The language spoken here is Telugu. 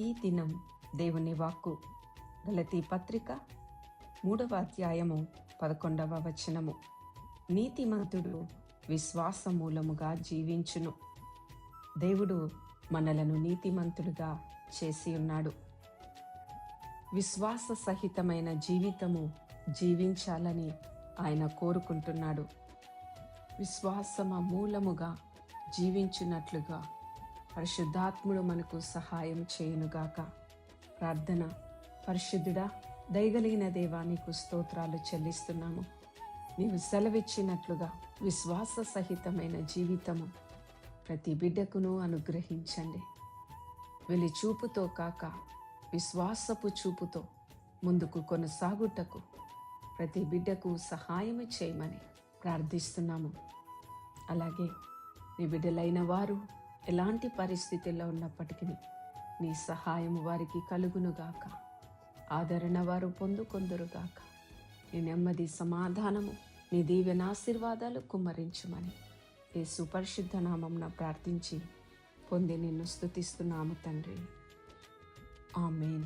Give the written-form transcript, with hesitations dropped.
ఈ దినం దేవుని వాక్కు గలతీ పత్రిక 3వ అధ్యాయము 11వ వచనము. నీతిమంతుడు విశ్వాస మూలముగా జీవించును. దేవుడు మనలను నీతిమంతులుగా చేసి ఉన్నాడు. విశ్వాస సహితమైన జీవితము జీవించాలని ఆయన కోరుకుంటున్నాడు. విశ్వాసమ మూలముగా జీవించున్నట్లుగా పరిశుద్ధాత్ముడు మనకు సహాయం చేయునుగాక. ప్రార్థన. పరిశుద్ధుడా, దయగలిగిన దేవా, నీకు స్తోత్రాలు చెల్లిస్తున్నాము. నీవు సెలవిచ్చినట్లుగా విశ్వాస సహితమైన జీవితము ప్రతి బిడ్డకును అనుగ్రహించండి. వెలి చూపుతో కాక విశ్వాసపు చూపుతో ముందుకు కొనసాగుటకు ప్రతి బిడ్డకు సహాయం చేయమని ప్రార్థిస్తున్నాము. అలాగే నీ బిడ్డలైన వారు ఎలాంటి పరిస్థితుల్లో ఉన్నప్పటికీ నీ సహాయం వారికి కలుగునుగాక. ఆదరణ వారు పొందుకొందురుగాక. నీ నెమ్మది, సమాధానము, నీ దీవెనాశీర్వాదాలు కుమ్మరించమని యేసు పరిశుద్ధ నామమున ప్రార్థించి పొంది నిన్ను స్తుతిస్తున్నాము తండ్రి. ఆమేన్.